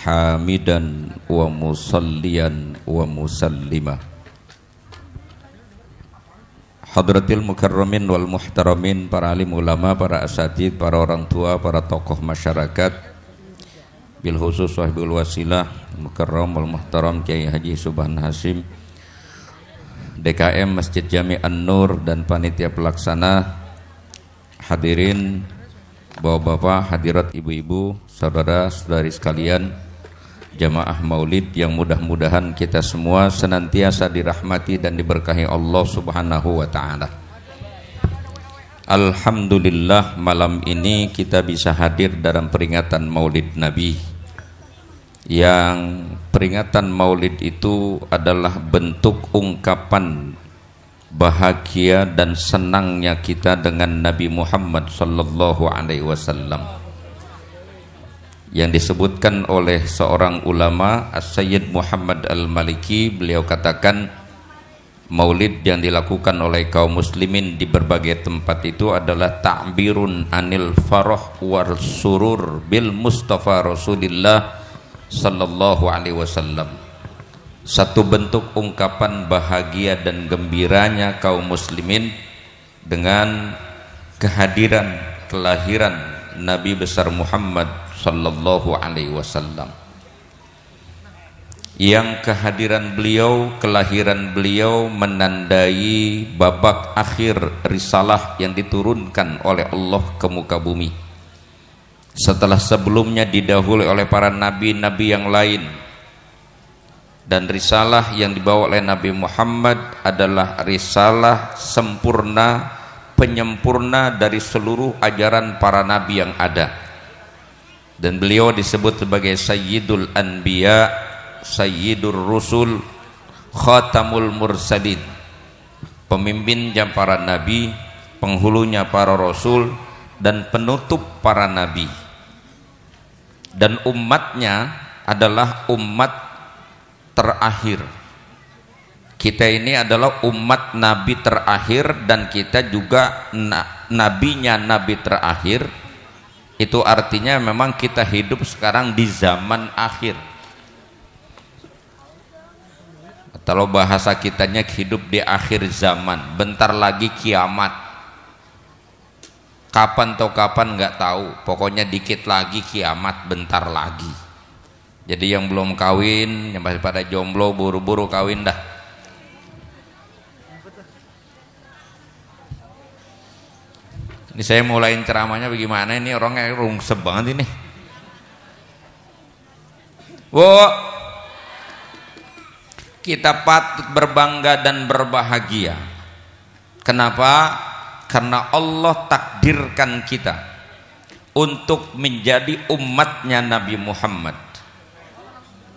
hamidan wa musalliyan wa musallima. Hadratil mukarramin wal muhtaramin, para alim ulama, para asatid, para orang tua, para tokoh masyarakat, bil khusus wahibul wasilah mukarram wal muhtaram Kiai Haji Subhan Hasim, DKM Masjid Jami An-Nur dan panitia pelaksana, hadirin bapak-bapak, hadirat ibu-ibu, saudara-saudari sekalian, jamaah maulid yang mudah-mudahan kita semua senantiasa dirahmati dan diberkahi Allah Subhanahu wa ta'ala. Alhamdulillah, malam ini kita bisa hadir dalam peringatan maulid Nabi, yang peringatan maulid itu adalah bentuk ungkapan bahagia dan senangnya kita dengan Nabi Muhammad sallallahu alaihi wasallam, yang disebutkan oleh seorang ulama, As-Sayyid Muhammad Al-Maliki. Beliau katakan maulid yang dilakukan oleh kaum muslimin di berbagai tempat itu adalah ta'birun anil farah wal surur bil Mustafa Rasulillah sallallahu alaihi wasallam, satu bentuk ungkapan bahagia dan gembiranya kaum muslimin dengan kehadiran kelahiran Nabi besar Muhammad sallallahu alaihi wasallam, yang kehadiran beliau, kelahiran beliau menandai babak akhir risalah yang diturunkan oleh Allah ke muka bumi, setelah sebelumnya didahului oleh para nabi-nabi yang lain. Dan risalah yang dibawa oleh Nabi Muhammad adalah risalah sempurna, penyempurna dari seluruh ajaran para nabi yang ada. Dan beliau disebut sebagai Sayyidul Anbiya, Sayyidur Rusul, Khatamul Mursalin, pemimpinnya para nabi, penghulunya para rasul, dan penutup para nabi. Dan umatnya adalah umat terakhir. Kita ini adalah umat nabi terakhir, dan kita juga nabinya nabi terakhir. Itu artinya memang kita hidup sekarang di zaman akhir. Kalau bahasa kitanya hidup di akhir zaman, bentar lagi kiamat. Kapan atau kapan nggak tahu, pokoknya dikit lagi kiamat, bentar lagi. Jadi yang belum kawin, yang masih pada jomblo, buru-buru kawin dah. Ini saya mulain ceramahnya bagaimana, ini orangnya rungsep banget ini. Kita patut berbangga dan berbahagia. Kenapa? Karena Allah takdirkan kita untuk menjadi umatnya Nabi Muhammad.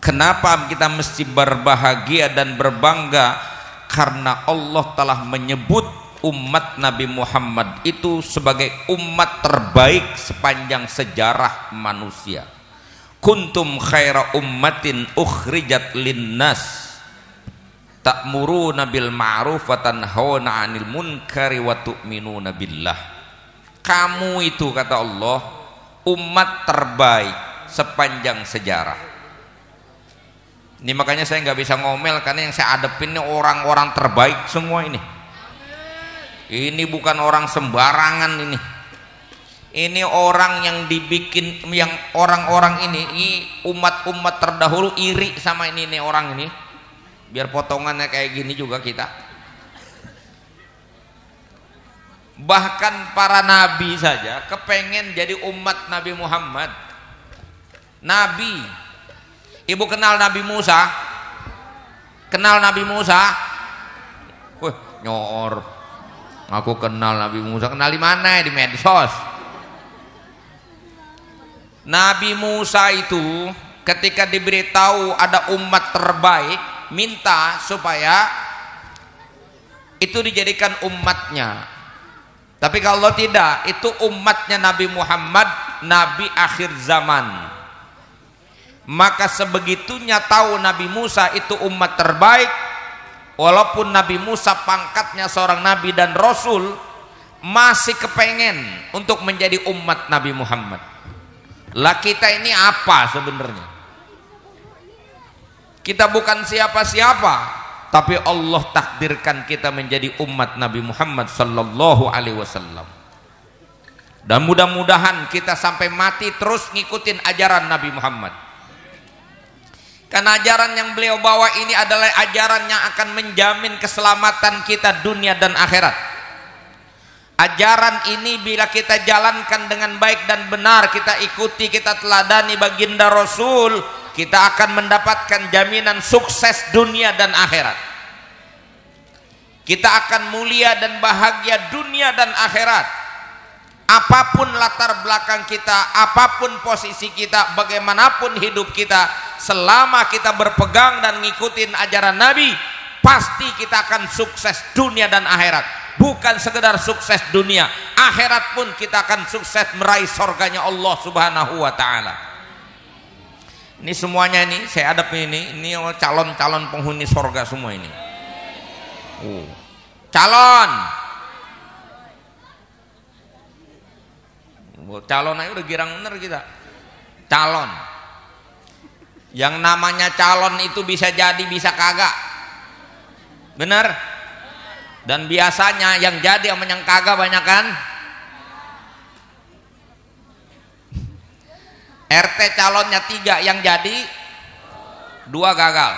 Kenapa kita mesti berbahagia dan berbangga? Karena Allah telah menyebut umat Nabi Muhammad itu sebagai umat terbaik sepanjang sejarah manusia. Kuntum khaira ummatin ukhrijat linnas ta'muruna bil ma'ruf wa tanhauna 'anil munkari wa tu'minuna billah. Kamu itu, kata Allah, umat terbaik sepanjang sejarah. Ini makanya saya nggak bisa ngomel, karena yang saya hadapin ini orang-orang terbaik semua ini. Ini bukan orang sembarangan ini. Ini orang yang dibikin, yang orang-orang ini umat-umat terdahulu iri sama ini orang ini. Biar potongannya kayak gini juga kita. Bahkan para nabi saja kepengen jadi umat Nabi Muhammad. Nabi, ibu kenal Nabi Musa? Kenal Nabi Musa? Wih, nyor. Aku kenal Nabi Musa. Kenal di mana? Di medsos. Nabi Musa itu ketika diberitahu ada umat terbaik, minta supaya itu dijadikan umatnya. Tapi kalau tidak, itu umatnya Nabi Muhammad, Nabi akhir zaman. Maka sebegitunya tahu Nabi Musa itu umat terbaik, walaupun Nabi Musa pangkatnya seorang nabi dan rasul, masih kepengen untuk menjadi umat Nabi Muhammad. Lah kita ini apa sebenarnya? Kita bukan siapa-siapa, tapi Allah takdirkan kita menjadi umat Nabi Muhammad sallallahu alaihi wasallam. Dan mudah-mudahan kita sampai mati terus ngikutin ajaran Nabi Muhammad. Karena ajaran yang beliau bawa ini adalah ajaran yang akan menjamin keselamatan kita dunia dan akhirat. Ajaran ini bila kita jalankan dengan baik dan benar, kita ikuti, kita teladani baginda Rasul, kita akan mendapatkan jaminan sukses dunia dan akhirat. Kita akan mulia dan bahagia dunia dan akhirat. Apapun latar belakang kita, apapun posisi kita, bagaimanapun hidup kita, selama kita berpegang dan ngikutin ajaran Nabi, pasti kita akan sukses dunia dan akhirat. Bukan sekedar sukses dunia, akhirat pun kita akan sukses meraih surganya Allah Subhanahu wa taala. Ini semuanya ini saya hadapi ini calon-calon penghuni surga semua ini. Calon aja udah girang bener kita. Calon. Yang namanya calon itu bisa jadi bisa kagak. Bener? Dan biasanya yang jadi sama yang kagak banyak kan? RT calonnya 3, yang jadi 2 gagal.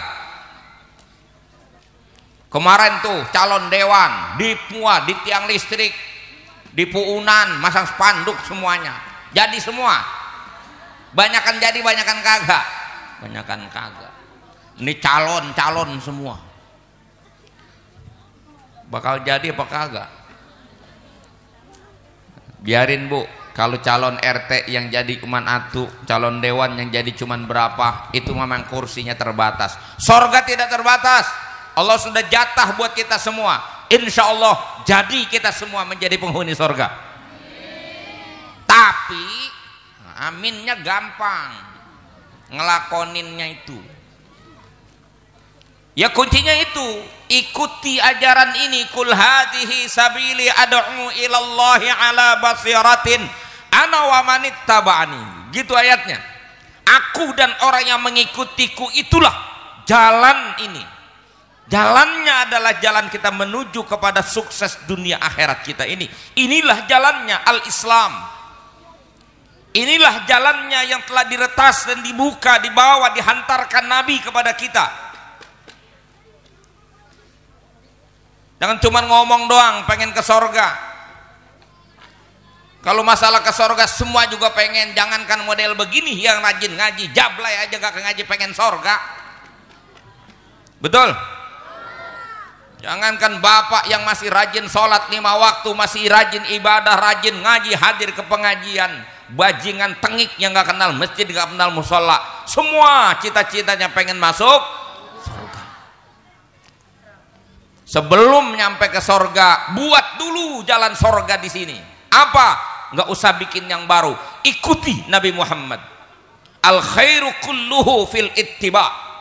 Kemarin tuh calon dewan di Mua, di tiang listrik, di Puunan, masang spanduk semuanya. Jadi semua. Banyakan jadi, banyakan kagak. Banyakan kagak. Ini calon-calon semua. Bakal jadi apa kagak? Biarin Bu, kalau calon RT yang jadi cuman atu, calon dewan yang jadi cuman berapa, itu memang kursinya terbatas. Sorga tidak terbatas. Allah sudah jatah buat kita semua. Insya Allah jadi kita semua menjadi penghuni sorga. Tapi aminnya gampang, ngelakoninnya itu. Ya kuncinya itu, ikuti ajaran ini. Kul hadhihi sabili ad'u ilallahi ala basiratin ana wa manittaba'ani. Gitu ayatnya. Aku dan orang yang mengikutiku itulah jalan ini. Jalannya adalah jalan kita menuju kepada sukses dunia akhirat kita ini. Inilah jalannya al-Islam. Inilah jalannya yang telah diretas dan dibuka, dibawa, dihantarkan Nabi kepada kita. Jangan cuma ngomong doang pengen ke sorga. Kalau masalah ke sorga semua juga pengen. Jangankan model begini yang rajin ngaji, jablay aja gak ngaji pengen sorga. Betul? Jangankan bapak yang masih rajin sholat 5 waktu, masih rajin ibadah, rajin ngaji, hadir ke pengajian, bajingan tengik yang gak kenal masjid, gak kenal musola, semua cita-citanya pengen masuk surga. Sebelum nyampe ke surga, buat dulu jalan surga di sini. Apa? Nggak usah bikin yang baru. Ikuti Nabi Muhammad. Al khairu kulluhu fil ittiba.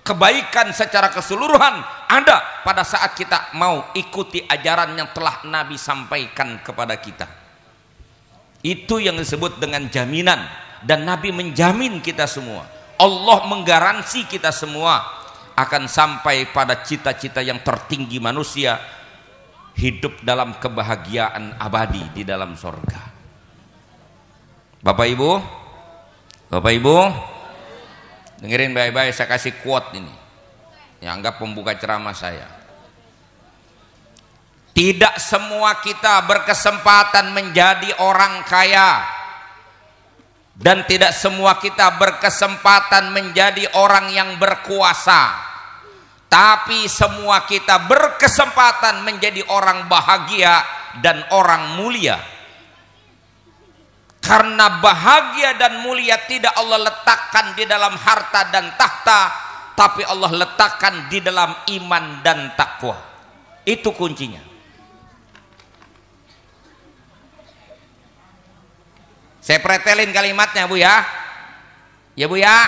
Kebaikan secara keseluruhan ada pada saat kita mau ikuti ajaran yang telah Nabi sampaikan kepada kita. Itu yang disebut dengan jaminan. Dan Nabi menjamin kita semua. Allah menggaransi kita semua akan sampai pada cita-cita yang tertinggi manusia, hidup dalam kebahagiaan abadi di dalam surga. Bapak Ibu, dengerin baik-baik, saya kasih quote ini yang anggap pembuka ceramah saya. Tidak semua kita berkesempatan menjadi orang kaya, dan tidak semua kita berkesempatan menjadi orang yang berkuasa. Tapi semua kita berkesempatan menjadi orang bahagia dan orang mulia. Karena bahagia dan mulia tidak Allah letakkan di dalam harta dan tahta, tapi Allah letakkan di dalam iman dan takwa. Itu kuncinya. Saya pretelin kalimatnya Bu ya. Ya Bu ya.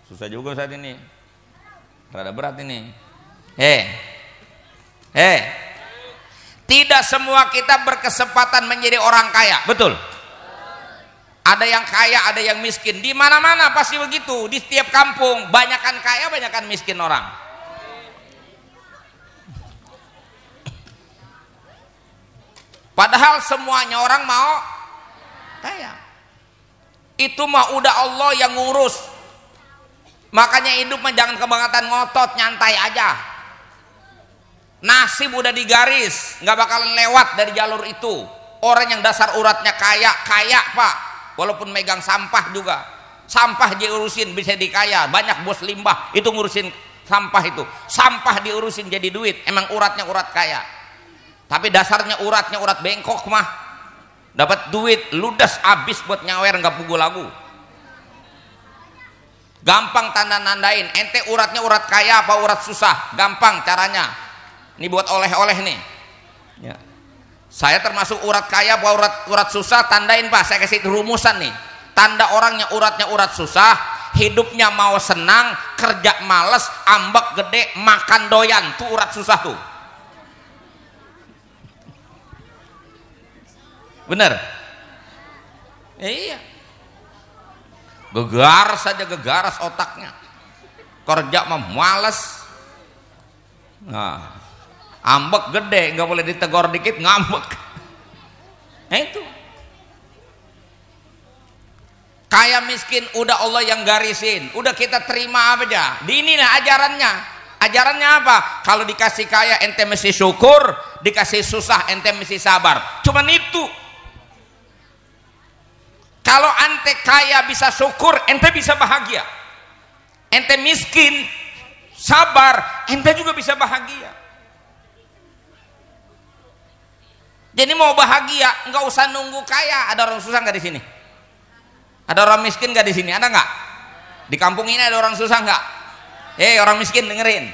Susah juga saat ini. Rada berat ini. Tidak semua kita berkesempatan menjadi orang kaya, betul? Ada yang kaya, ada yang miskin. Di mana-mana pasti begitu. Di setiap kampung, banyakan kaya, banyakan miskin orang. Padahal semuanya orang mau kaya. Itu mah udah Allah yang ngurus. Makanya hidup mah jangan kebangetan ngotot, nyantai aja. Nasib udah digaris, nggak bakalan lewat dari jalur itu. Orang yang dasar uratnya kaya, kaya pak. Walaupun megang sampah juga, sampah diurusin bisa dikaya. Banyak bos limbah itu ngurusin sampah itu. Sampah diurusin jadi duit. Emang uratnya urat kaya. Tapi dasarnya uratnya urat bengkok mah. Dapat duit ludas abis buat nyawer nggak pugu lagu. Gampang tanda nandain. Ente uratnya urat kaya apa urat susah? Gampang caranya. Ini buat oleh-oleh nih. Ya. Saya termasuk urat kaya apa urat susah, tandain pak. Saya kasih rumusan nih. Tanda orangnya uratnya urat susah, hidupnya mau senang, kerja males, ambek gede, makan doyan, tuh urat susah tuh. Bener? Iya. Gegaras saja, gegaras otaknya. Kerja mah males. Nah, ambek gede, nggak boleh ditegor dikit ngambek. Nah itu. Kaya miskin udah Allah yang garisin, udah kita terima aja. Di inilah ajarannya. Ajarannya apa? Kalau dikasih kaya ente mesti syukur, dikasih susah ente mesti sabar. Cuman itu. Kalau ente kaya bisa syukur, ente bisa bahagia. Ente miskin, sabar, ente juga bisa bahagia. Jadi mau bahagia, nggak usah nunggu kaya. Ada orang susah nggak di sini? Ada orang miskin nggak di sini? Ada nggak? Di kampung ini ada orang susah nggak? Orang miskin dengerin.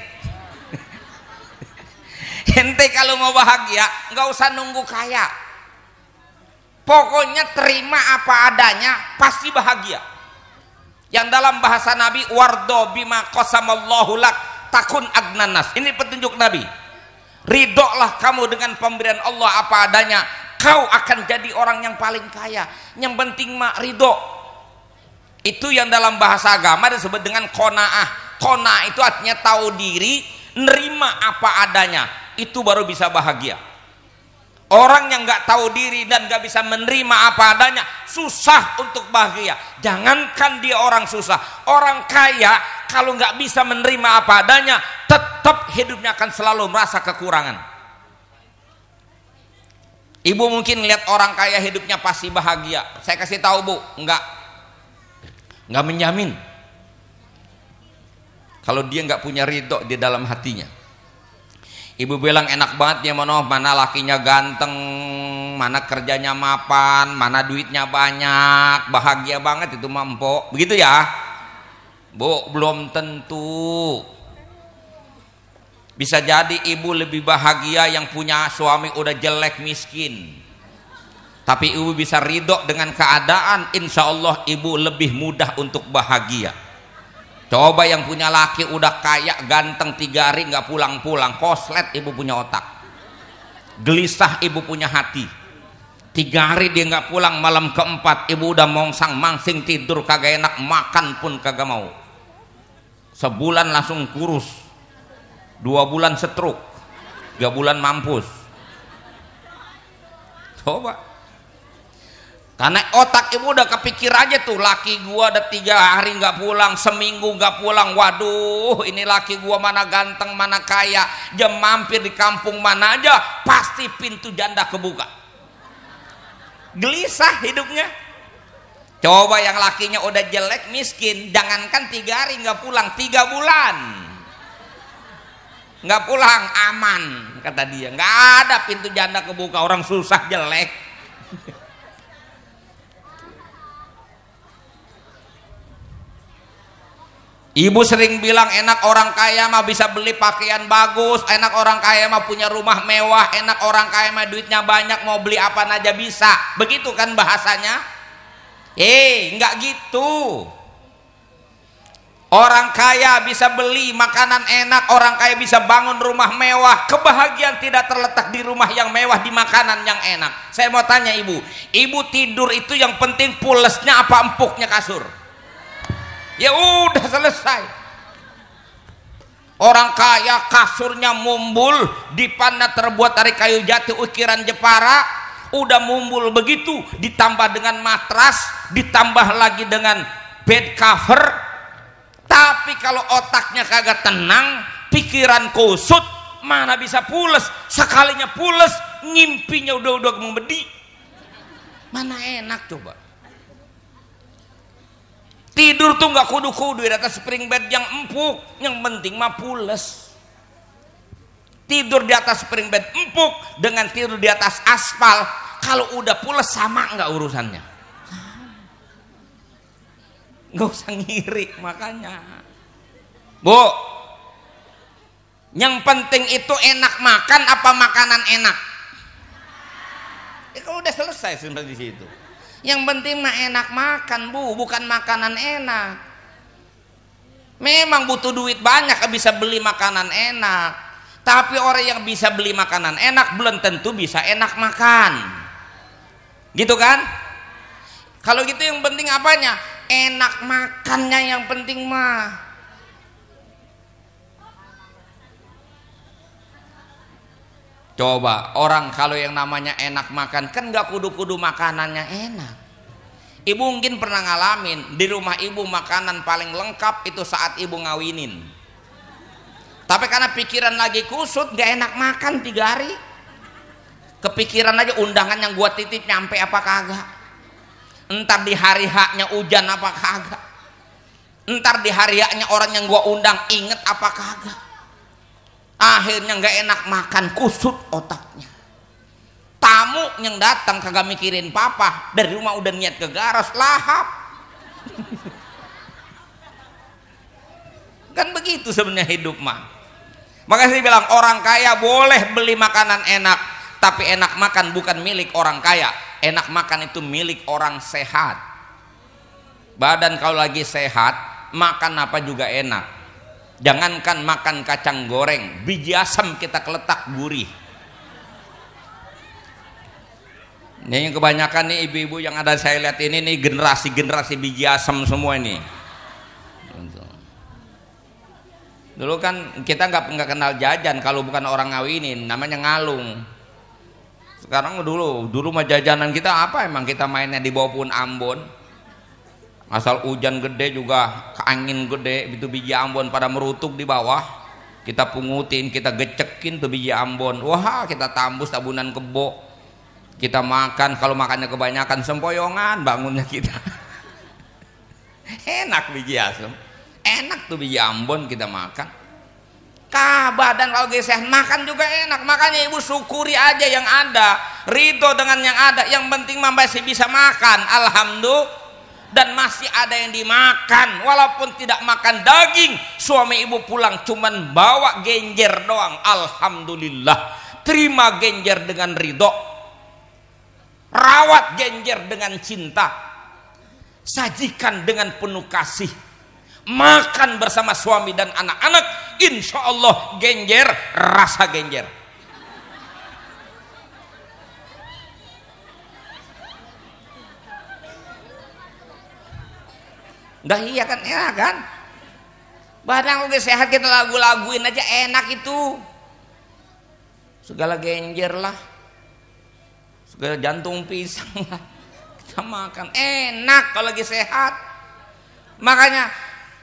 Ente kalau mau bahagia, nggak usah nunggu kaya. Pokoknya terima apa adanya, pasti bahagia. Yang dalam bahasa Nabi, wardo bima qasamallahu lak takun agnanas. Ini petunjuk Nabi. Ridholah kamu dengan pemberian Allah apa adanya, kau akan jadi orang yang paling kaya. Yang penting mah ridho. Itu yang dalam bahasa agama disebut dengan qanaah. Qanaah itu artinya tahu diri, nerima apa adanya. Itu baru bisa bahagia. Orang yang nggak tahu diri dan nggak bisa menerima apa adanya, susah untuk bahagia. Jangankan dia orang susah, orang kaya kalau nggak bisa menerima apa adanya, tetap hidupnya akan selalu merasa kekurangan. Ibu mungkin lihat orang kaya hidupnya pasti bahagia. Saya kasih tahu bu, nggak menjamin. Kalau dia nggak punya ridho di dalam hatinya. Ibu bilang enak banget dia mana lakinya ganteng, mana kerjanya mapan, mana duitnya banyak, bahagia banget itu mampu. Begitu ya? Bu, belum tentu. Bisa jadi ibu lebih bahagia yang punya suami udah jelek miskin. Tapi ibu bisa ridho dengan keadaan, insya Allah ibu lebih mudah untuk bahagia. Coba yang punya laki udah kaya ganteng 3 hari nggak pulang-pulang, koslet ibu punya otak, gelisah ibu punya hati. 3 hari dia nggak pulang, malam keempat ibu udah mongsang mangsing tidur kagak enak, makan pun kagak mau. Sebulan langsung kurus, 2 bulan stroke, 3 bulan mampus. Coba. Karena otak ibu udah kepikir aja tuh, laki gua udah 3 hari nggak pulang, seminggu nggak pulang. Waduh, ini laki gua mana ganteng, mana kaya, jam mampir di kampung mana aja, pasti pintu janda kebuka. Gelisah hidupnya. Coba yang lakinya udah jelek, miskin, jangankan 3 hari nggak pulang, 3 bulan nggak pulang, aman kata dia. Nggak ada pintu janda kebuka, orang susah jelek. Ibu sering bilang enak orang kaya mah bisa beli pakaian bagus, enak orang kaya mah punya rumah mewah, enak orang kaya mah duitnya banyak, mau beli apa aja bisa. Begitu kan bahasanya? Enggak gitu. Orang kaya bisa beli makanan enak, orang kaya bisa bangun rumah mewah. Kebahagiaan tidak terletak di rumah yang mewah, di makanan yang enak. Saya mau tanya ibu, ibu tidur itu yang penting pulesnya apa empuknya kasur? Ya udah selesai. Orang kaya kasurnya mumbul, dipanah terbuat dari kayu jati ukiran Jepara, udah mumbul begitu, ditambah dengan matras, ditambah lagi dengan bed cover. Tapi kalau otaknya kagak tenang, pikiran kusut, mana bisa pules? Sekalinya pules, ngimpinya udah membedi. Mana enak coba? Tidur tuh nggak kudu-kudu di atas spring bed yang empuk, yang penting mah pules. Tidur di atas spring bed empuk dengan tidur di atas aspal, kalau udah pules sama nggak urusannya? Nggak usah ngiri. Makanya Bu, yang penting itu enak makan apa makanan enak? Kalau udah selesai sebenarnya di situ. Yang penting mah enak makan Bu, bukan makanan enak. Memang butuh duit banyak bisa beli makanan enak, tapi orang yang bisa beli makanan enak belum tentu bisa enak makan, gitu kan? Kalau gitu yang penting apanya? Enak makannya yang penting mah. Coba orang kalau yang namanya enak makan kan nggak kudu-kudu makanannya enak. Ibu mungkin pernah ngalamin di rumah ibu makanan paling lengkap itu saat ibu ngawinin. Tapi karena pikiran lagi kusut nggak enak makan 3 hari. Kepikiran aja undangan yang gua titip nyampe apa kagak. Entar di hari haknya hujan apa kagak, entar di hari haknya orang yang gua undang inget apa kagak. Akhirnya nggak enak makan, kusut otaknya. Tamu yang datang kagak mikirin papa, dari rumah udah niat ke garas, lahap. Kan begitu sebenarnya hidup mah. Makanya saya bilang orang kaya boleh beli makanan enak, tapi enak makan bukan milik orang kaya. Enak makan itu milik orang sehat. Badan kalau lagi sehat, makan apa juga enak. Jangankan makan kacang goreng, biji asam kita keletak gurih. Ini yang kebanyakan nih ibu-ibu yang ada saya lihat ini nih generasi biji asam semua ini. Dulu kan kita nggak kenal jajan kalau bukan orang ngawinin, namanya ngalung. Sekarang dulu mah jajanan kita apa, emang kita mainnya di bawah pohon Ambon. Asal hujan gede juga, angin gede, itu biji Ambon pada merutuk di bawah. Kita pungutin, kita gecekin tuh biji Ambon. Wah, kita tambus tabunan kebo. Kita makan, kalau makannya kebanyakan sempoyongan bangunnya kita. Enak biji asam. Enak tuh biji Ambon kita makan. Badan kalau geser makan juga enak. Makanya ibu syukuri aja yang ada, ridho dengan yang ada. Yang penting masih bisa makan, alhamdulillah. Dan masih ada yang dimakan, walaupun tidak makan daging. Suami ibu pulang cuman bawa genjer doang, alhamdulillah. Terima genjer dengan ridho, rawat genjer dengan cinta, sajikan dengan penuh kasih, makan bersama suami dan anak-anak. Insya Allah genjer, rasa genjer. Dah iya kan, enak kan? Badan udah sehat kita lagu-laguin aja enak itu. Segala genjer lah, segala jantung pisang lah, kita makan enak kalau lagi sehat. Makanya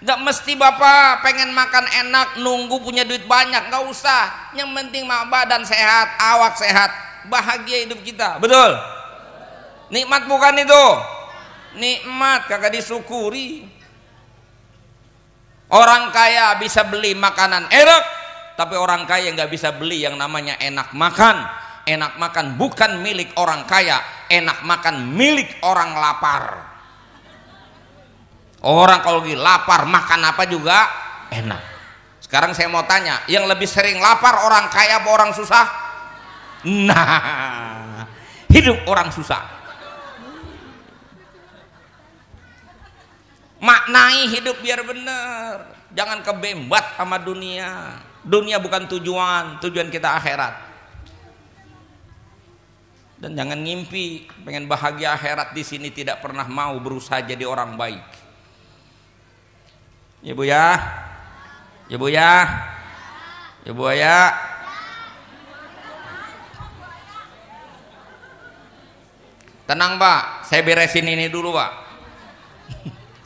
nggak mesti bapak pengen makan enak nunggu punya duit banyak, nggak usah. Yang penting mah badan sehat, awak sehat, bahagia hidup kita. Betul? Nikmat bukan itu? Nikmat kagak disyukuri. Orang kaya bisa beli makanan enak, tapi orang kaya nggak bisa beli yang namanya enak makan. Enak makan bukan milik orang kaya, enak makan milik orang lapar. Orang kalau lagi lapar makan apa juga enak. Sekarang saya mau tanya, yang lebih sering lapar orang kaya apa orang susah? Nah, hidup orang susah. Maknai hidup biar benar. Jangan kebembat sama dunia. Dunia bukan tujuan, tujuan kita akhirat. Dan jangan ngimpi pengen bahagia akhirat di sini tidak pernah mau berusaha jadi orang baik. Ya Bu ya. Ya Bu ya. Ya Bu ya. Tenang Pak, saya beresin ini dulu Pak.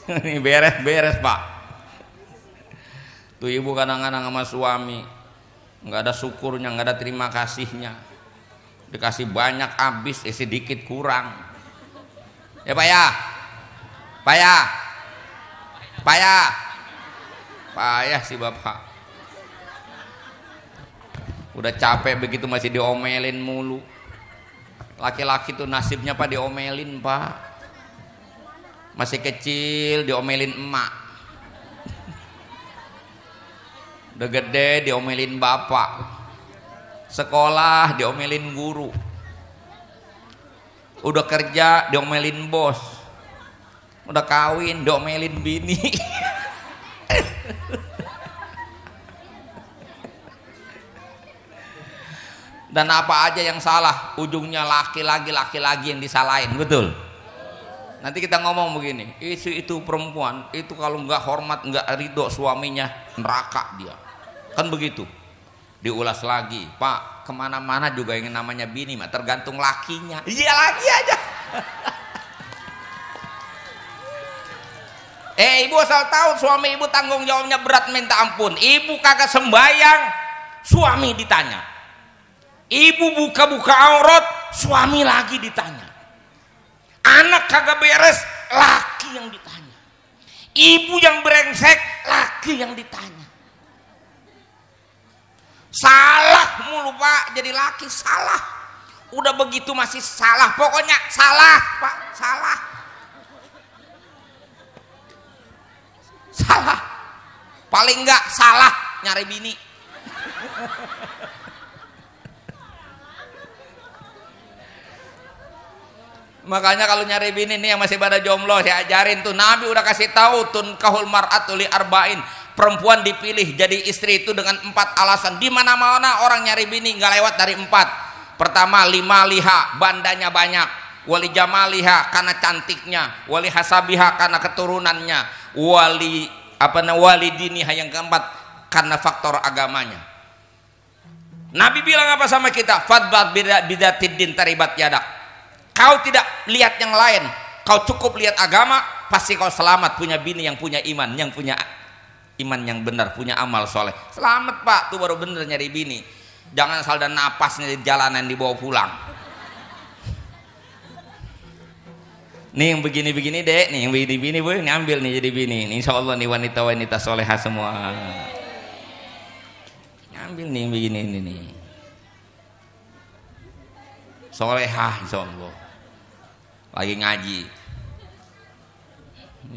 Ini beres-beres Pak. Tuh ibu kadang-kadang sama suami nggak ada syukurnya, nggak ada terima kasihnya. Dikasih banyak habis, sedikit kurang. Ya Pak ya, Pak ya, Pak ya, payah si bapak. Udah capek begitu masih diomelin mulu. Laki-laki tuh nasibnya Pak diomelin Pak. Masih kecil diomelin emak, udah gede diomelin bapak, sekolah diomelin guru, udah kerja diomelin bos, udah kawin diomelin bini. Dan apa aja yang salah ujungnya laki-laki yang disalahin, betul? Nanti kita ngomong begini, itu perempuan itu kalau nggak hormat, nggak ridho suaminya, neraka dia, kan begitu. Diulas lagi, Pak, kemana-mana juga yang namanya bini mah tergantung lakinya. Iya lagi aja. Ibu asal tahu suami ibu tanggung jawabnya berat minta ampun. Ibu kagak sembayang, suami ditanya. Ibu buka-buka aurat, suami lagi ditanya. Anak kagak beres, laki yang ditanya. Ibu yang brengsek, laki yang ditanya. Salah mulu Pak, jadi laki salah. Udah begitu masih salah, pokoknya salah Pak, salah. Salah. Paling enggak salah nyari bini. Makanya kalau nyari bini nih yang masih pada jomblo, saya ajarin tuh, Nabi udah kasih tahu tun kahul mar'atu li arba'in, perempuan dipilih jadi istri itu dengan 4 alasan. Di mana-mana orang nyari bini nggak lewat dari 4. Pertama, lima liha, bandanya banyak, wali jamaliha karena cantiknya, wali hasabiha karena keturunannya, wali diniha yang keempat karena faktor agamanya. Nabi bilang apa sama kita? Fadbat bidatid din taribat yadak. Kau tidak lihat yang lain, kau cukup lihat agama, pasti kau selamat. Punya bini yang punya iman, yang punya iman yang benar, punya amal soleh. Selamat Pak, tuh baru bener nyari bini. Jangan asal dan napasnya di jalanan dibawa pulang. Nih yang begini-begini dek, nih yang begini-begini boleh nih ambil nih jadi bini. Nih, insya Allah nih wanita-wanita soleha semua. Ambil nih yang begini ini nih. Solehah insya Allah. Lagi ngaji,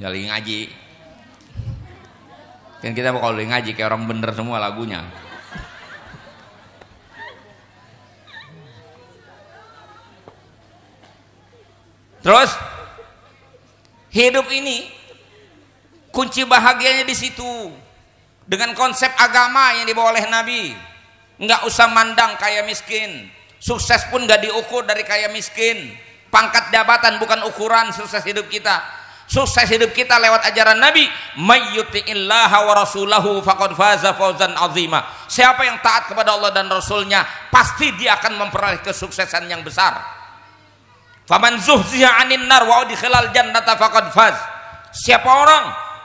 ya lagi ngaji. Kan kita kalau lagi ngaji kayak orang bener semua lagunya. Terus hidup ini kunci bahagianya di situ, dengan konsep agama yang dibawa oleh Nabi. Nggak usah mandang kaya miskin, sukses pun nggak diukur dari kaya miskin. Pangkat jabatan bukan ukuran sukses hidup kita. Sukses hidup kita lewat ajaran Nabi, mayyuti'illaha wa rasulahu faqad faza fawzan azima. Siapa yang taat kepada Allah dan Rasulnya, pasti dia akan memperoleh kesuksesan yang besar. Faman zuhziha 'anil nar wa udkhilal jannata faqad faz. Siapa orang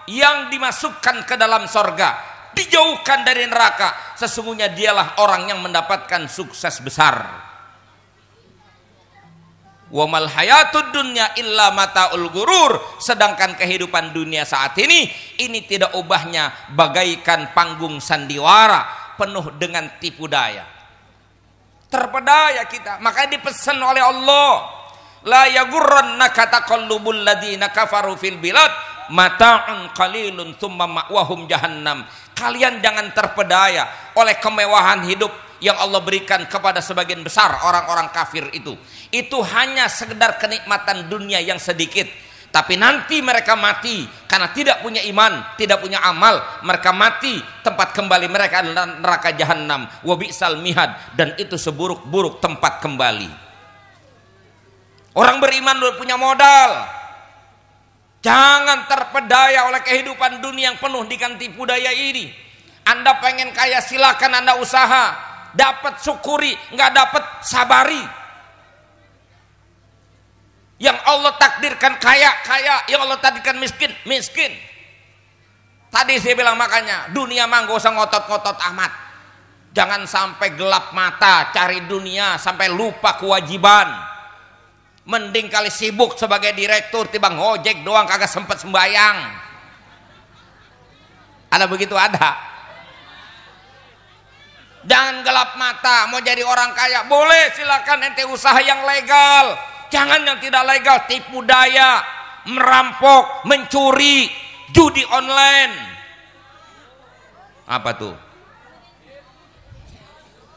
yang dimasukkan ke dalam sorga, dijauhkan dari neraka, sesungguhnya dialah orang yang mendapatkan sukses besar. Wa mal hayatud dunya illa mataul ghurur. Sedangkan kehidupan dunia saat ini tidak ubahnya bagaikan panggung sandiwara penuh dengan tipu daya. Terpedaya kita, makanya dipesan oleh Allah, la yaghurrannaka taqallubul ladina kafaru fil bilad mata'un qalilun tsumma ma'wahum jahannam. Kalian jangan terpedaya oleh kemewahan hidup yang Allah berikan kepada sebagian besar orang-orang kafir itu hanya sekedar kenikmatan dunia yang sedikit, Tapi nanti mereka mati karena tidak punya iman, tidak punya amal. Mereka mati, tempat kembali mereka adalah neraka jahanam. Wa bi'sal mihad, dan itu seburuk-buruk tempat kembali. Orang beriman punya modal. Jangan terpedaya oleh kehidupan dunia yang penuh dengan tipu daya ini. Anda pengen kaya, silakan Anda usaha. Dapat syukuri, nggak dapat sabari. Yang Allah takdirkan kaya, kaya. Yang Allah takdirkan miskin, miskin. Tadi saya bilang makanya dunia mah nggak usah ngotot-ngotot amat. Jangan sampai gelap mata cari dunia sampai lupa kewajiban. Mending kali sibuk sebagai direktur timbang ngojek doang kagak sempet sembayang. Ada begitu, ada. Jangan gelap mata mau jadi orang kaya, boleh silakan ente usaha yang legal. Jangan yang tidak legal, tipu daya, merampok, mencuri, judi online. Apa tuh?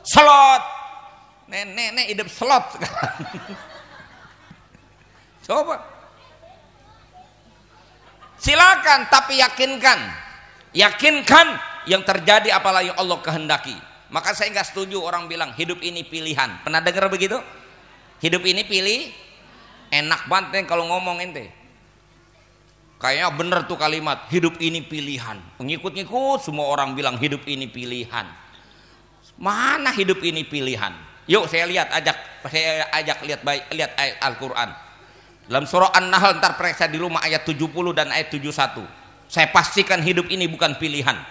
Slot. Nenek hidup slot sekarang. Coba. Silakan, tapi yakinkan. Yakinkan yang terjadi apalah yang Allah kehendaki. Maka saya nggak setuju orang bilang hidup ini pilihan. Pernah dengar begitu? Hidup ini pilih, enak banget kalau ngomong ente. Kayaknya bener tuh kalimat, hidup ini pilihan. Pengikut-ngikut semua orang bilang hidup ini pilihan. Mana hidup ini pilihan? Yuk saya ajak lihat ayat Al-Qur'an. Dalam surah An-Nahl, ntar periksa di rumah ayat 70 dan ayat 71. Saya pastikan hidup ini bukan pilihan.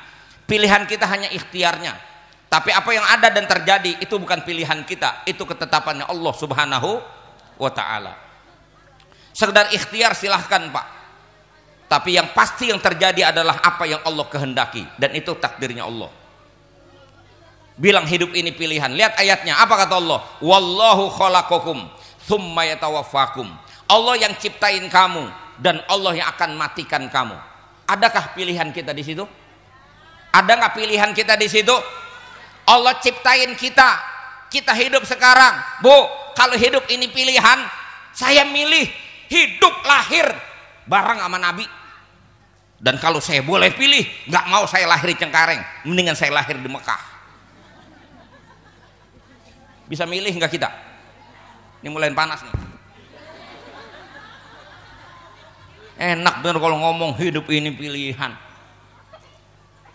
Pilihan kita hanya ikhtiarnya. Tapi apa yang ada dan terjadi itu bukan pilihan kita, itu ketetapannya Allah Subhanahu wa ta'ala. Sekedar ikhtiar silahkan Pak, tapi yang pasti yang terjadi adalah apa yang Allah kehendaki, dan itu takdirnya Allah. Bilang hidup ini pilihan. Lihat ayatnya, apa kata Allah? Wallahu khalaqakum tsumma yatawaffakum. Allah yang ciptain kamu dan Allah yang akan matikan kamu. Adakah pilihan kita di situ? Ada nggak pilihan kita di situ? Allah ciptain kita, kita hidup sekarang. Bu, kalau hidup ini pilihan, saya milih hidup lahir bareng sama Nabi. Dan kalau saya boleh pilih, nggak mau saya lahir di Cengkareng, mendingan saya lahir di Mekah. Bisa milih nggak kita? Ini mulai panas nih. Enak bener kalau ngomong hidup ini pilihan.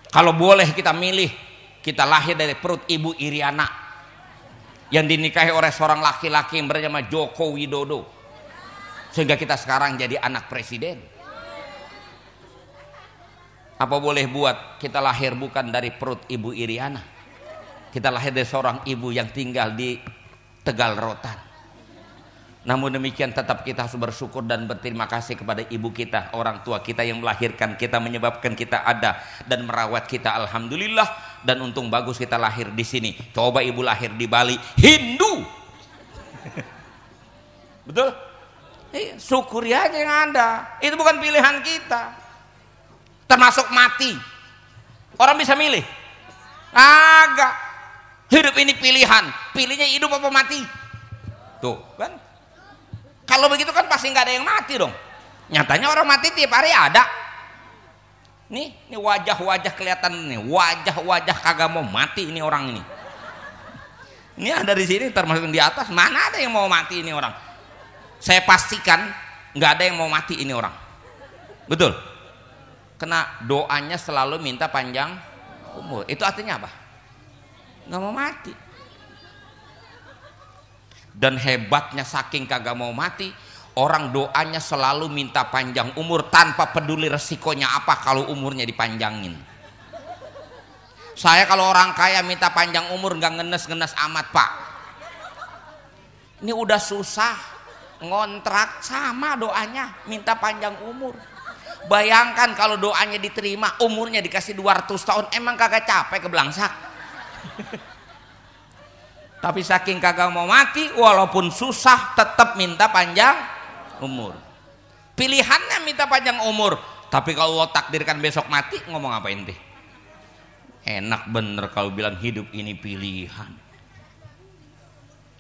Kalau boleh kita milih, kita lahir dari perut Ibu Iriana yang dinikahi oleh seorang laki-laki yang bernama Joko Widodo, sehingga kita sekarang jadi anak presiden. Apa boleh buat kita lahir bukan dari perut Ibu Iriana, kita lahir dari seorang ibu yang tinggal di Tegal Rotan. Namun demikian tetap kita harus bersyukur dan berterima kasih kepada ibu kita, orang tua kita yang melahirkan kita, menyebabkan kita ada dan merawat kita, alhamdulillah. Dan untung bagus kita lahir di sini. Coba ibu lahir di Bali, Hindu. Betul? Syukuri aja yang ada. Itu bukan pilihan kita. Termasuk mati. Orang bisa milih? Agak. Hidup ini pilihan. Pilihnya hidup apa mati? Tuh kan. Kalau begitu kan pasti nggak ada yang mati dong. Nyatanya orang mati tiap hari ada. Nih wajah-wajah kelihatan nih, wajah-wajah kagak mau mati ini orang ini. Ini ada di sini termasuk di atas, mana ada yang mau mati ini orang? Saya pastikan nggak ada yang mau mati ini orang. Betul? Kena doanya selalu minta panjang umur. Itu artinya apa? Nggak mau mati. Dan hebatnya saking kagak mau mati, orang doanya selalu minta panjang umur tanpa peduli resikonya apa kalau umurnya dipanjangin. Saya kalau orang kaya minta panjang umur nggak ngenes-ngenes amat Pak. Ini udah susah ngontrak, sama doanya minta panjang umur. Bayangkan kalau doanya diterima, umurnya dikasih 200 tahun, emang kagak capek kebelangsak? Tapi saking kagak mau mati, walaupun susah tetap minta panjang umur. Pilihannya minta panjang umur, tapi kalau Allah takdirkan besok mati, ngomong apa ente? Enak bener kalau bilang hidup ini pilihan.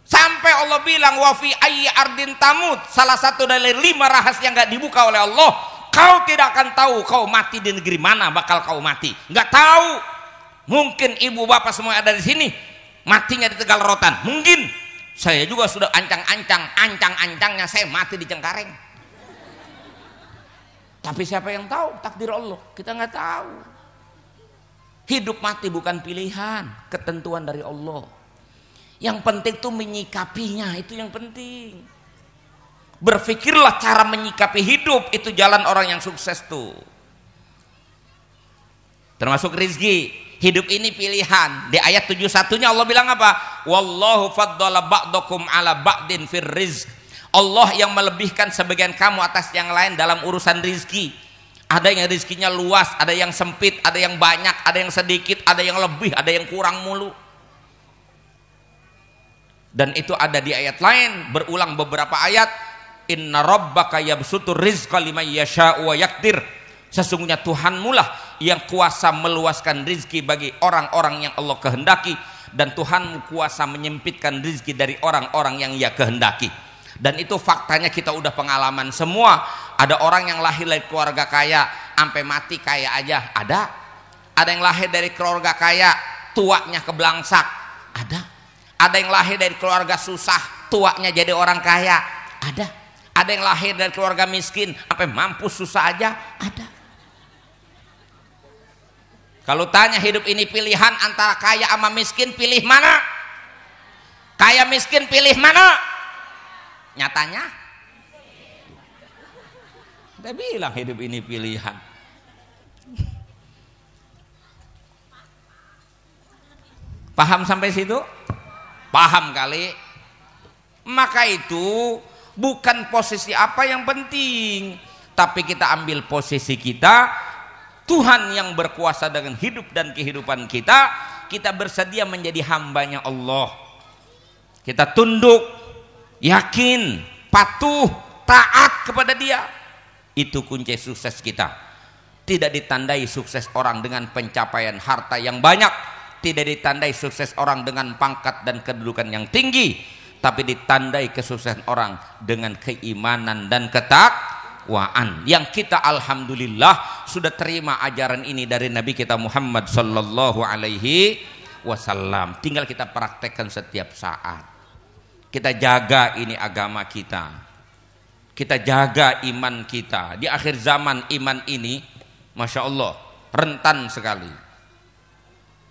Sampai Makanya Allah bilang wa fi ayyi ardin tamut, salah satu dari 5 rahasia yang nggak dibuka oleh Allah, kau tidak akan tahu kau mati di negeri mana bakal kau mati, nggak tahu. Mungkin ibu bapak semua ada di sini matinya di Tegal Rotan, mungkin saya juga sudah ancang-ancangnya saya mati di Cengkareng. Tapi siapa yang tahu? Takdir Allah, kita nggak tahu. Hidup mati bukan pilihan, ketentuan dari Allah. Yang penting tuh menyikapinya, itu yang penting. Berpikirlah cara menyikapi hidup, itu jalan orang yang sukses tuh. Termasuk rizki, hidup ini pilihan. Di ayat 71-nya Allah bilang apa? Wallahu faddala ba'dakum ala ba'din fir rizq. Allah yang melebihkan sebagian kamu atas yang lain dalam urusan rizki. Ada yang rizkinya luas, ada yang sempit, ada yang banyak, ada yang sedikit, ada yang lebih, ada yang kurang mulu. Dan itu ada di ayat lain, berulang beberapa ayat. Inna rabbaka yabsutur rizqa liman yasha'u wa yaqdir. Sesungguhnya Tuhanmu lah yang kuasa meluaskan rizki bagi orang-orang yang Allah kehendaki, dan Tuhanmu kuasa menyempitkan rizki dari orang-orang yang Ia kehendaki. Dan itu faktanya kita udah pengalaman semua. Ada orang yang lahir dari keluarga kaya sampai mati kaya aja, ada yang lahir dari keluarga kaya tuanya kebelangsak, ada yang lahir dari keluarga susah tuanya jadi orang kaya, ada yang lahir dari keluarga miskin sampai mampus susah aja, ada. Kalau tanya hidup ini pilihan antara kaya sama miskin, pilih mana? Kaya miskin pilih mana? Nyatanya kita bilang hidup ini pilihan. Paham sampai situ? Paham kali. Maka itu bukan posisi apa yang penting, tapi kita ambil posisi kita. Tuhan yang berkuasa dengan hidup dan kehidupan kita, kita bersedia menjadi hambanya Allah. Kita tunduk, yakin, patuh, taat kepada Dia. Itu kunci sukses kita. Tidak ditandai sukses orang dengan pencapaian harta yang banyak, tidak ditandai sukses orang dengan pangkat dan kedudukan yang tinggi, tapi ditandai kesuksesan orang dengan keimanan dan ketakwaan. Yang kita alhamdulillah sudah terima ajaran ini dari Nabi kita Muhammad sallallahu alaihi wasallam. Tinggal kita praktekkan setiap saat. Kita jaga ini agama kita, kita jaga iman kita. Di akhir zaman iman ini Masya Allah rentan sekali.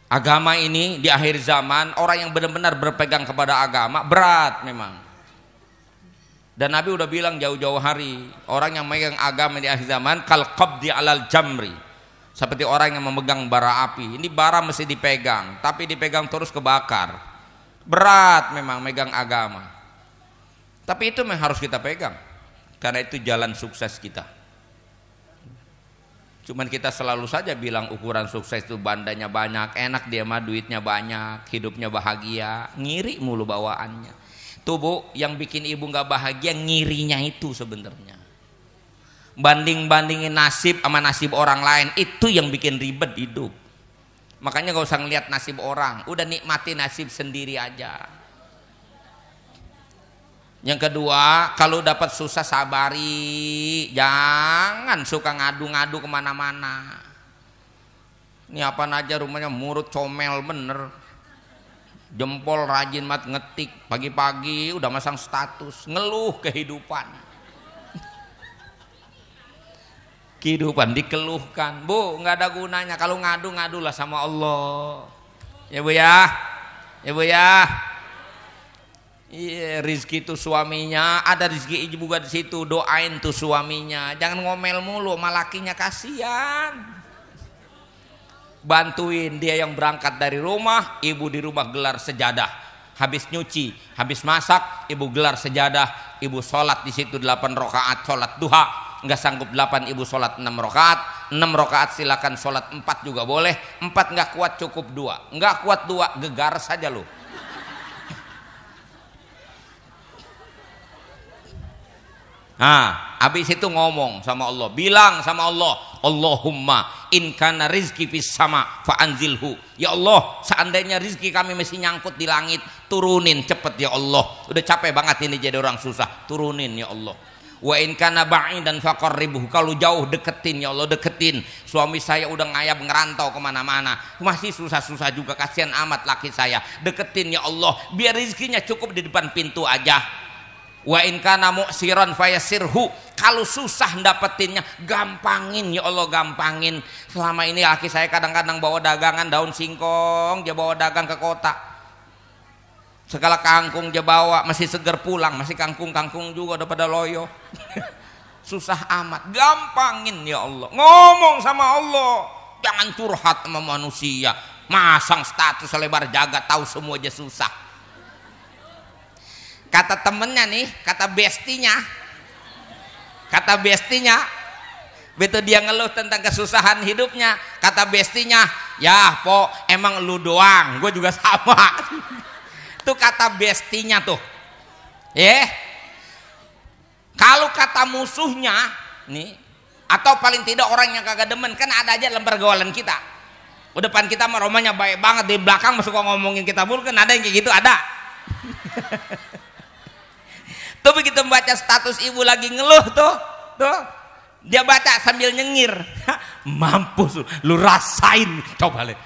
Agama ini di akhir zaman, orang yang benar-benar berpegang kepada agama berat memang. Dan Nabi udah bilang jauh-jauh hari, orang yang memegang agama di akhir zaman kal qabdi alal jamri, seperti orang yang memegang bara api. Ini bara mesti dipegang, tapi dipegang terus kebakar. Berat memang megang agama, tapi itu memang harus kita pegang, karena itu jalan sukses kita. Cuman kita selalu saja bilang ukuran sukses itu bandanya banyak, enak dia mah duitnya banyak, hidupnya bahagia, ngiri mulu bawaannya. Tuh Bu, yang bikin ibu nggak bahagia ngirinya itu sebenarnya. Banding-bandingin nasib sama nasib orang lain, itu yang bikin ribet hidup. Makanya gak usah ngeliat nasib orang, udah nikmati nasib sendiri aja. Yang kedua, kalau dapat susah sabari, jangan suka ngadu-ngadu kemana-mana. Ini apa aja rumahnya murut comel bener, jempol rajin mat ngetik, pagi-pagi udah masang status, ngeluh kehidupan. Kehidupan dikeluhkan, Bu, nggak ada gunanya. Kalau ngadu, ngadulah sama Allah, ya Bu ya, ya Bu ya. Iya, rizki itu suaminya, ada rizki ibu juga di situ. Doain tuh suaminya, jangan ngomel mulu, malakinya kasihan. Bantuin dia yang berangkat dari rumah, ibu di rumah gelar sejadah. Habis nyuci, habis masak, ibu gelar sejadah, ibu sholat di situ 8 rakaat sholat duha. Nggak sanggup 8, ibu sholat 6 rakaat. 6 rakaat silakan sholat 4 juga boleh. 4 nggak kuat cukup 2. Nggak kuat 2 gegar saja loh. Nah, habis itu ngomong sama Allah, bilang sama Allah, Allahumma in kana rizki fis sama fa anzilhu. Ya Allah, seandainya rizki kami masih nyangkut di langit, turunin cepet ya Allah. Udah capek banget ini jadi orang susah, turunin ya Allah. Wa in kana ba'idan faqarribhu. Kalau jauh deketin ya Allah, deketin. Suami saya udah ngayap ngerantau kemana-mana, masih susah-susah juga, kasihan amat laki saya. Deketin ya Allah, biar rizkinya cukup di depan pintu aja. Wa in kana mu'siran fayassirhu. Kalau susah dapetinnya, gampangin ya Allah, gampangin. Selama ini laki saya kadang-kadang bawa dagangan daun singkong, dia bawa dagang ke kota. Segala kangkung dia bawa, masih seger pulang, masih kangkung-kangkung juga udah pada loyo. Susah amat, gampangin ya Allah. Ngomong sama Allah, jangan curhat sama manusia. Masang status selebar jagat, tahu semua aja susah. Kata temennya nih, kata bestinya, betul dia ngeluh tentang kesusahan hidupnya. Kata bestinya, ya po emang lu doang, gue juga sama. Tuh kata bestinya tuh. Kalau kata musuhnya nih, atau paling tidak orang yang kagak demen, kan ada aja dalam pergaulan kita. Depan kita mah romanya baik banget, di belakang masuk ngomongin kita mulu, kan ada yang kayak gitu, ada. Tuh begitu baca status ibu lagi ngeluh tuh dia baca sambil nyengir. Mampus lu rasain, coba lihat.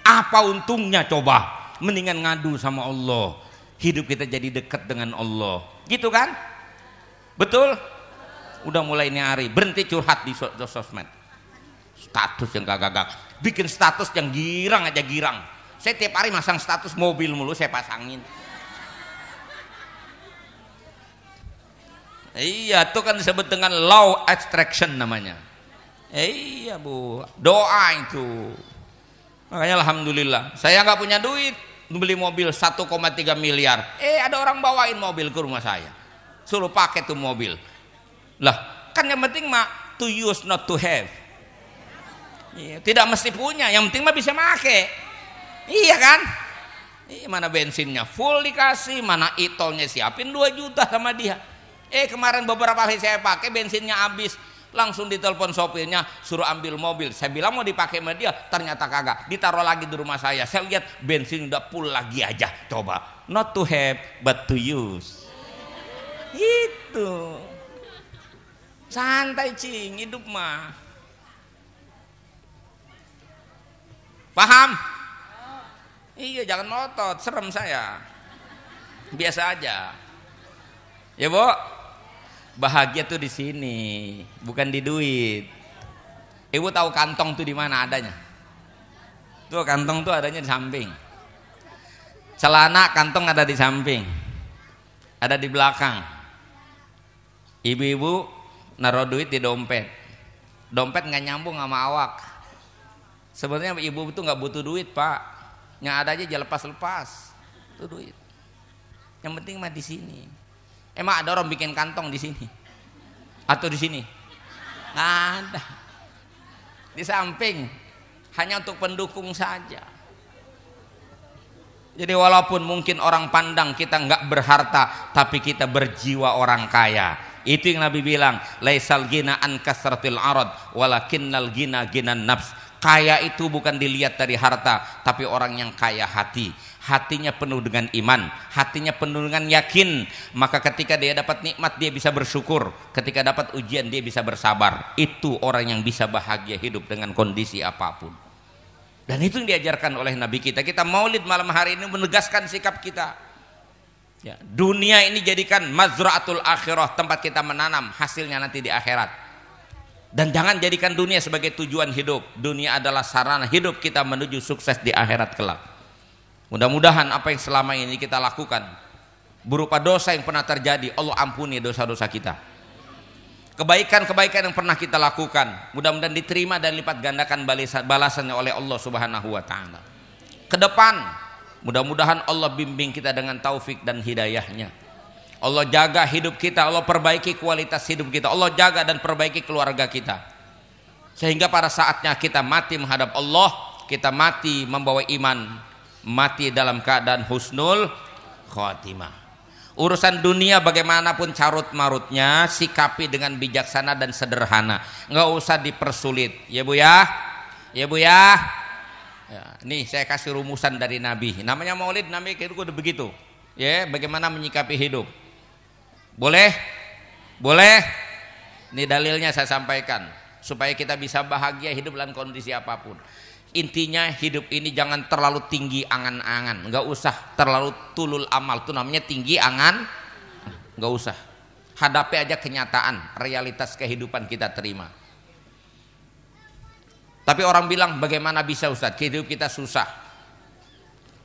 Apa untungnya coba? Mendingan ngadu sama Allah. Hidup kita jadi dekat dengan Allah. Gitu kan? Betul? Udah mulai nyari, berhenti curhat di sosmed. Status yang gagak-gagak. Bikin status yang girang aja girang. Saya tiap hari masang status mobil mulu saya pasangin. Iya, itu kan disebut dengan law attraction namanya. Iya bu, doa itu. Makanya alhamdulillah, saya nggak punya duit beli mobil 1,3 miliar. Ada orang bawain mobil ke rumah saya, suruh pakai tuh mobil. Lah, kan yang penting mah to use not to have. Iya, tidak mesti punya, yang penting mah bisa make. Iya kan? Mana bensinnya full dikasih, mana e-tolnya siapin 2 juta sama dia. Kemarin beberapa hari saya pakai bensinnya habis, langsung ditelepon sopirnya suruh ambil mobil. Saya bilang mau dipakai sama dia, ternyata kagak, ditaruh lagi di rumah saya. Saya lihat bensin udah full lagi aja. Coba, not to have but to use. Itu santai cing, hidup mah. Paham? Iya, jangan melotot, serem saya. Biasa aja. Ya bu, bahagia tuh di sini, bukan di duit. Ibu tahu kantong tuh di mana adanya? Tuh kantong tuh adanya di samping. Celana kantong ada di samping, ada di belakang. Ibu-ibu naruh duit di dompet. Dompet nggak nyambung sama awak. Sebenarnya ibu itu nggak butuh duit pak, yang ada aja lepas-lepas tuh duit. Yang penting mah di sini. Emang ada orang bikin kantong di sini atau di sini? Nggak ada. Di samping, hanya untuk pendukung saja. Jadi walaupun mungkin orang pandang kita nggak berharta, tapi kita berjiwa orang kaya. Itu yang Nabi bilang, laisal ghina an kasratil arad, walakinnal ghina ghinan nafs. Kaya itu bukan dilihat dari harta, tapi orang yang kaya hati. Hatinya penuh dengan iman, hatinya penuh dengan yakin. Maka ketika dia dapat nikmat dia bisa bersyukur, ketika dapat ujian dia bisa bersabar. Itu orang yang bisa bahagia hidup dengan kondisi apapun. Dan itu yang diajarkan oleh Nabi kita. Kita maulid malam hari ini menegaskan sikap kita. Ya, dunia ini jadikan mazra'atul akhirah, tempat kita menanam hasilnya nanti di akhirat. Dan jangan jadikan dunia sebagai tujuan hidup. Dunia adalah sarana hidup kita menuju sukses di akhirat kelak. Mudah-mudahan apa yang selama ini kita lakukan berupa dosa yang pernah terjadi, Allah ampuni dosa-dosa kita. Kebaikan-kebaikan yang pernah kita lakukan, mudah-mudahan diterima dan lipat gandakan balasannya oleh Allah Subhanahu wa taala. Ke depan, mudah-mudahan Allah bimbing kita dengan taufik dan hidayahnya. Allah jaga hidup kita, Allah perbaiki kualitas hidup kita, Allah jaga dan perbaiki keluarga kita. Sehingga pada saatnya kita mati menghadap Allah, kita mati membawa iman, mati dalam keadaan husnul khotimah. Urusan dunia bagaimanapun carut marutnya, sikapi dengan bijaksana dan sederhana, nggak usah dipersulit, ya Bu ya, ya Bu ya. Ya, nih saya kasih rumusan dari Nabi. Namanya Maulid, Nabi itu udah begitu. Ya, bagaimana menyikapi hidup. Boleh? Boleh? Ini dalilnya saya sampaikan supaya kita bisa bahagia hidup dalam kondisi apapun. Intinya hidup ini jangan terlalu tinggi angan-angan, nggak usah terlalu tulul amal, itu namanya tinggi angan, nggak usah. Hadapi aja kenyataan, realitas kehidupan kita terima. Tapi orang bilang bagaimana bisa Ustaz, hidup kita susah.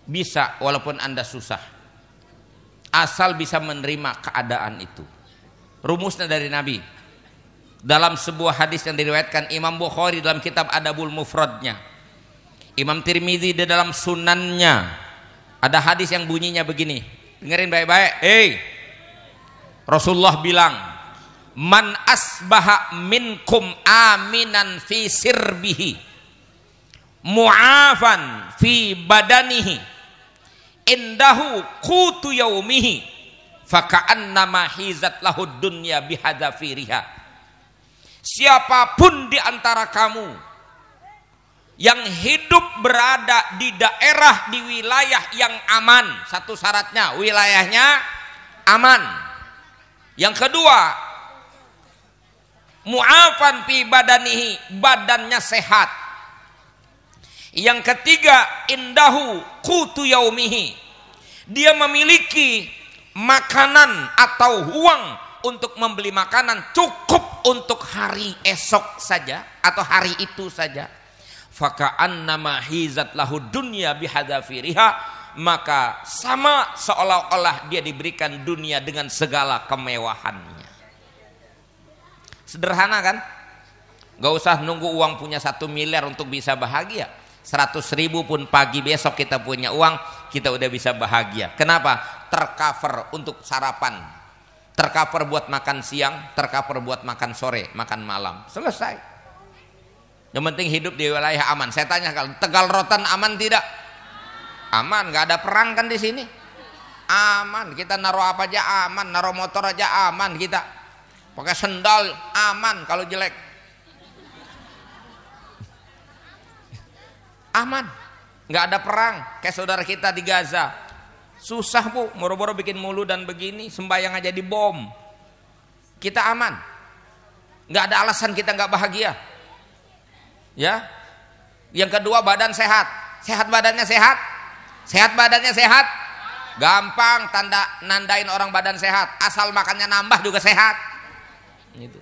Bisa walaupun Anda susah, asal bisa menerima keadaan itu. Rumusnya dari Nabi dalam sebuah hadis yang diriwayatkan Imam Bukhari dalam kitab Adabul Mufradnya, Imam Tirmidzi di dalam sunannya, ada hadis yang bunyinya begini, dengerin baik-baik. Rasulullah bilang, man asbaha minkum aminan fi sirbihi mu'afan fi badanihi indahu qutu yaumihi faka'annama hizat lahud dunya bihadzafiriha. Siapapun di antara kamu yang hidup berada di daerah, di wilayah yang aman, satu syaratnya wilayahnya aman. Yang kedua, mu'afan fi badanihi, badannya sehat. Yang ketiga, indahu qutu yaumihi, dia memiliki makanan atau uang untuk membeli makanan cukup untuk hari esok saja atau hari itu saja. Faka'annama hizat lahu dunya bihadzafiriha, maka sama seolah-olah dia diberikan dunia dengan segala kemewahannya. Sederhana kan? Gak usah nunggu uang punya 1 miliar untuk bisa bahagia. 100.000 pun pagi besok kita punya uang, kita udah bisa bahagia. Kenapa? Tercover untuk sarapan, tercover buat makan siang, tercover buat makan sore, makan malam, selesai. Yang penting hidup di wilayah aman. Saya tanya, kalau Tegal Rotan aman tidak? Aman, nggak ada perang kan di sini? Aman. Kita naruh apa aja aman, naruh motor aja aman kita. Pakai sendal aman kalau jelek. Aman, nggak ada perang. Kayak saudara kita di Gaza, susah Bu, moro-moro bikin mulu dan begini, sembahyang aja di bom. Kita aman, nggak ada alasan kita nggak bahagia. Ya, yang kedua badan sehat, sehat badannya sehat, sehat badannya sehat, gampang tanda nandain orang badan sehat, asal makannya nambah juga sehat. Gitu.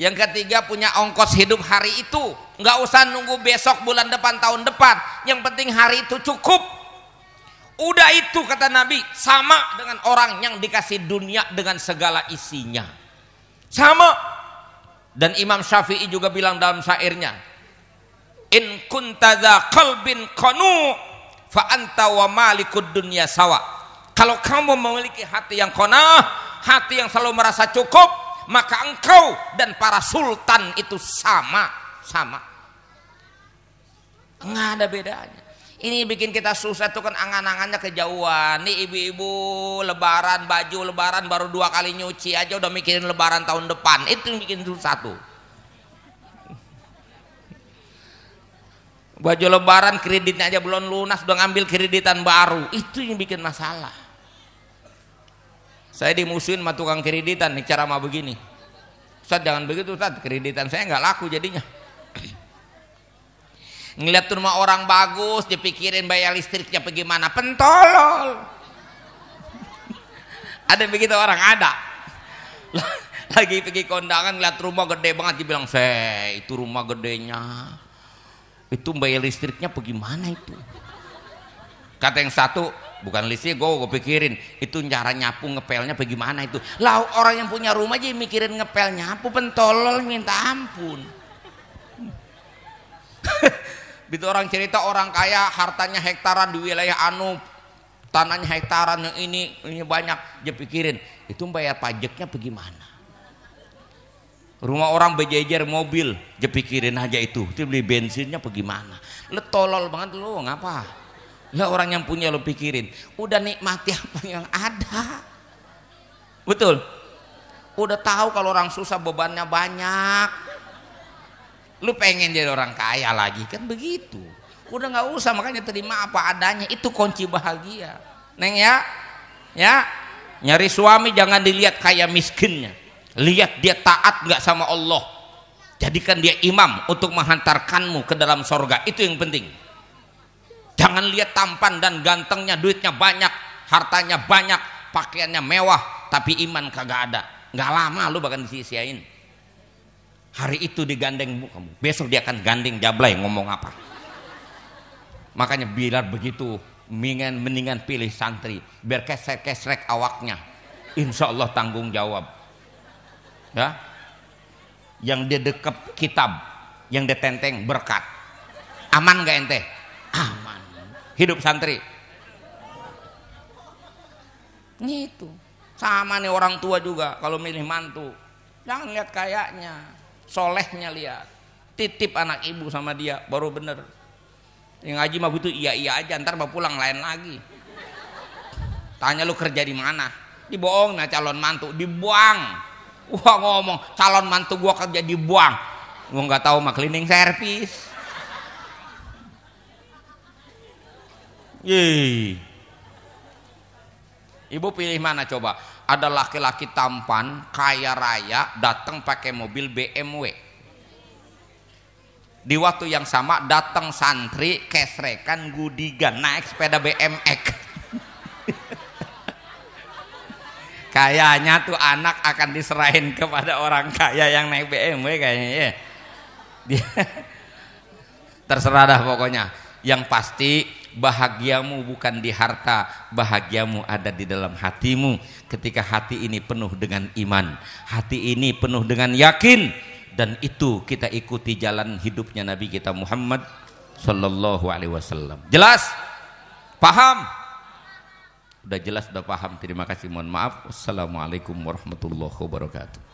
Yang ketiga punya ongkos hidup hari itu, nggak usah nunggu besok, bulan depan, tahun depan. Yang penting hari itu cukup. Udah itu kata Nabi, sama dengan orang yang dikasih dunia dengan segala isinya, sama. Dan Imam Syafi'i juga bilang dalam syairnya, in kunta dza qalbin qanu fa anta wa malikud dunya sawa. Kalau kamu memiliki hati yang qanaah, hati yang selalu merasa cukup, maka engkau dan para sultan itu sama-sama. Nggak ada bedanya. Ini bikin kita susah tuh kan, angan-angannya kejauhan. Nih ibu-ibu lebaran, baju lebaran baru 2 kali nyuci aja udah mikirin lebaran tahun depan. Itu yang bikin susah tuh. Baju lebaran kreditnya aja belum lunas udah ngambil kreditan baru. Itu yang bikin masalah. Saya dimusuhin sama tukang kreditan nih cara mah begini. Ustaz jangan begitu Ustaz, kreditan saya nggak laku jadinya. Ngeliat rumah orang bagus, dipikirin bayar listriknya bagaimana, pentolol. Ada begitu orang, ada. Lagi pergi kondangan ngeliat rumah gede banget, dibilang, "Saya itu rumah gedenya, itu bayar listriknya bagaimana itu?" Kata yang satu, bukan listrik, gue pikirin itu cara nyapu ngepelnya bagaimana itu. Lah orang yang punya rumah aja mikirin ngepel nyapu, pentolol minta ampun. Itu orang cerita orang kaya hartanya hektaran di wilayah anu, tanahnya hektaran, yang ini banyak. Dia pikirin itu bayar pajaknya bagaimana. Rumah orang berjejer mobil, dia pikirin aja itu beli bensinnya bagaimana. Lu tolol banget lu, ngapa? Lah orang yang punya lo pikirin, udah nikmati apa yang ada. Betul. Udah tahu kalau orang susah bebannya banyak. Lu pengen jadi orang kaya lagi kan begitu. Udah nggak usah, makanya terima apa adanya, itu kunci bahagia. Neng ya. Ya. Nyari suami jangan dilihat kaya miskinnya. Lihat dia taat nggak sama Allah. Jadikan dia imam untuk menghantarkanmu ke dalam sorga. Itu yang penting. Jangan lihat tampan dan gantengnya, duitnya banyak, hartanya banyak, pakaiannya mewah, tapi iman kagak ada. Nggak lama lu bahkan disia-siain. Hari itu digandeng kamu, besok dia akan gandeng Jablay ngomong apa. Makanya biar begitu, mendingan pilih santri, biar kesrek-kesrek awaknya. Insya Allah tanggung jawab. Ya, yang dia dekep kitab, yang dia tenteng berkat. Aman nggak ente? Aman. Hidup santri. Gitu. Sama nih orang tua juga kalau milih mantu, jangan lihat kayaknya, solehnya lihat. Titip anak ibu sama dia baru bener. Yang ngaji mah butuh iya aja, ntar mau pulang lain lagi. Tanya lu kerja di mana? Dibohong nah calon mantu, dibuang. Wah ngomong calon mantu gua kerja dibuang. Gua nggak tahu mah cleaning service. Yeay. Ibu pilih mana coba? Ada laki-laki tampan, kaya raya, datang pakai mobil BMW. Di waktu yang sama datang santri, kesrekan, gudigan, naik sepeda BMX. Kayaknya tuh anak akan diserahin kepada orang kaya yang naik BMW kayaknya ya. Terserah dah pokoknya. Yang pasti bahagiamu bukan di harta, bahagiamu ada di dalam hatimu. Ketika hati ini penuh dengan iman, hati ini penuh dengan yakin, dan itu kita ikuti jalan hidupnya Nabi kita Muhammad Sallallahu Alaihi Wasallam. Jelas? Paham? Udah jelas, udah paham. Terima kasih. Mohon maaf. Wassalamualaikum warahmatullahi wabarakatuh.